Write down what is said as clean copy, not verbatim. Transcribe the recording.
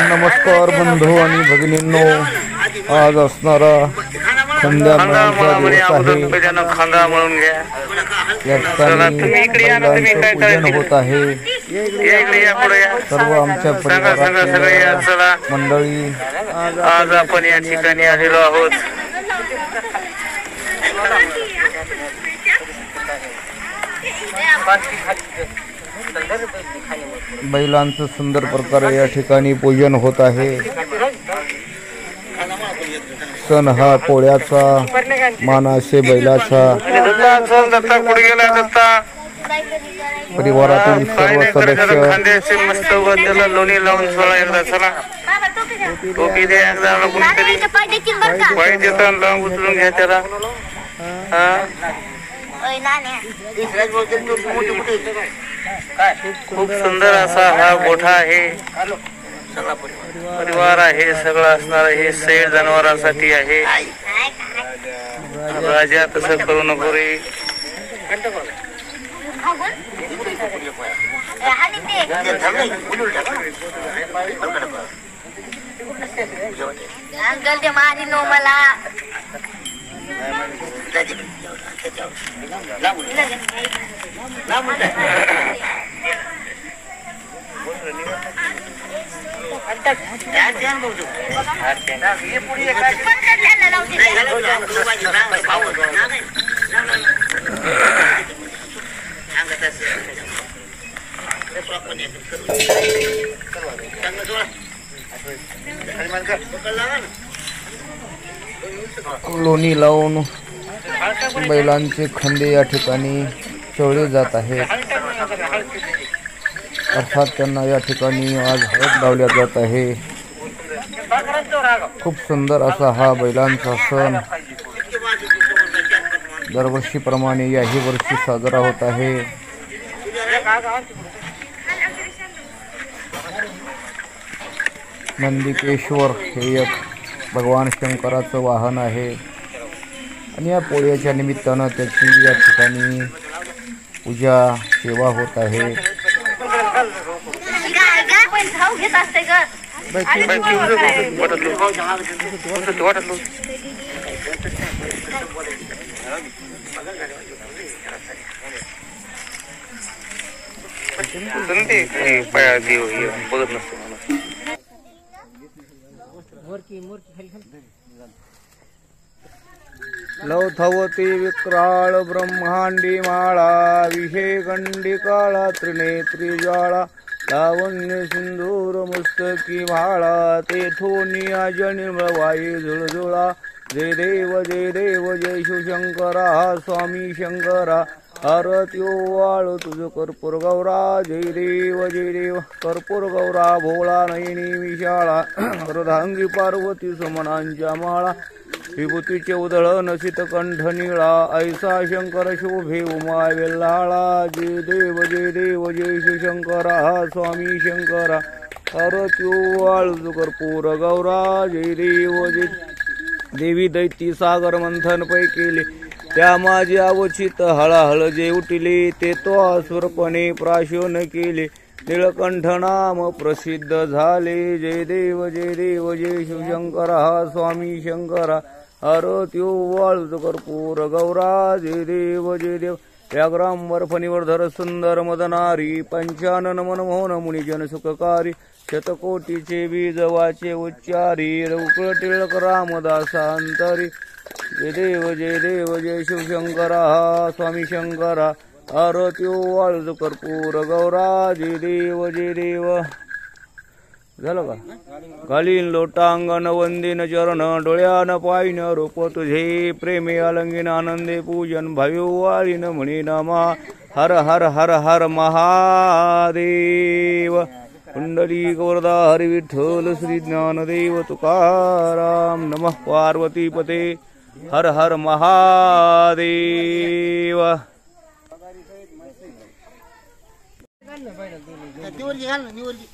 नमस्कार बंधू आणि भगिनींनो, आज असणारा खंड्या मळणीचा दिवस आहे। खांदा मळून घ्या। या ठिकाणी बैलांचं पूजन होत आहे। सर्व आमच्या परिवारातील मंडळी आज आपण या ठिकाणी आलेलो आहोत। बैलांचं सुंदर प्रकारे या ठिकाणी पूजन होत आहे। सण हा पोळ्याचा, मानासे बैलाचा। परिवारातील सर्व सदस्य मस्त त्याला लोणी लावून सोळा एकदा चला टोपी द्या एकदा लावून उचलून घ्या त्याला। खूप सुंदर असा हा गोठा आहे, परिवार आहे, सगळं असणार हे सैड जनावरांसाठी आहे। राजा तसं करू नको रे। अंकल ते मारी नो मला लोणी लावून बैलांचे खंदे या ठिकाणी चोळले जात आहेत। अर्थात त्यांना या ठिकाणी आज हळद लावल्या जात आहे। खूप सुंदर असा हा बैलांचा सण दरवर्षीप्रमाणे याही वर्षी साजरा होत आहे। नंदिकेश्वर हे एक भगवान शंकराचं वाहन आहे आणि या पोळ्याच्या निमित्तानं त्याची या ठिकाणी पूजा सेवा होत आहे। बघत नसतो लवथवती विक्राळ ब्रह्मांडी माळा, विषे गंडी काळा त्रिनेत्री ज्वाळा, लावण्य सिंधूर मस्तकी भाळा, तेथोनिया जनिर्मळ वायू झुळझुळा। जय देव जय शिवशंकरा स्वामी शंकरा, आरत्यो वाळ तुझ कर्पूर गौरा। जय देव कर्पूर गौरा, भोळा नयनी विशाळा, अर्धांगी पार्वती समनांच्या माळा, विभूतीचे उधळण शीतकंठ निळा, ऐसा शंकर शोभे उमा वेल्हाळा। जय देव जय शिवशंकरा स्वामी शंकरा, आरत्यो वाळ तुझ कर्पूर गौरा। जय देव देवी दैती सागर मंथन पै केले, त्या माझे अवचित हळहळ जे उठले, ते तो असुरपणे प्राशन केले, निळकंठ नाम प्रसिद्ध झाले। जय देव जय शिवशंकरा स्वामी शंकरा, आरत्यो वाळू कर्पूर गौरा। जय देव व्याघ्रांबर फणीवर्धर सुंदर मदनारी, पंचानन मनमोहन मुनिजन सुखकारी, शतकोटीचे बीज वाचे उच्चारी, रौकळ टिळक रामदासांतरी। जय देव जय शिवशंकरा स्वामी शंकरा, आरत्यो वाळू कर्पूर गौरा। जय देव झालं का? घालीन लोटांगण वंदीन चरण, डोळ्यान पायन रूप तुझे, प्रेमे आलंगीन आनंदे पूजन, भावी वाळीन म्हणे नमा। हर हर हर हर महादेव, पुंडलिक वरदा हरि विठ्ठल श्री ज्ञानदेव तुकाराम। नमः पार्वती पते, हर हर महादेव। निवडली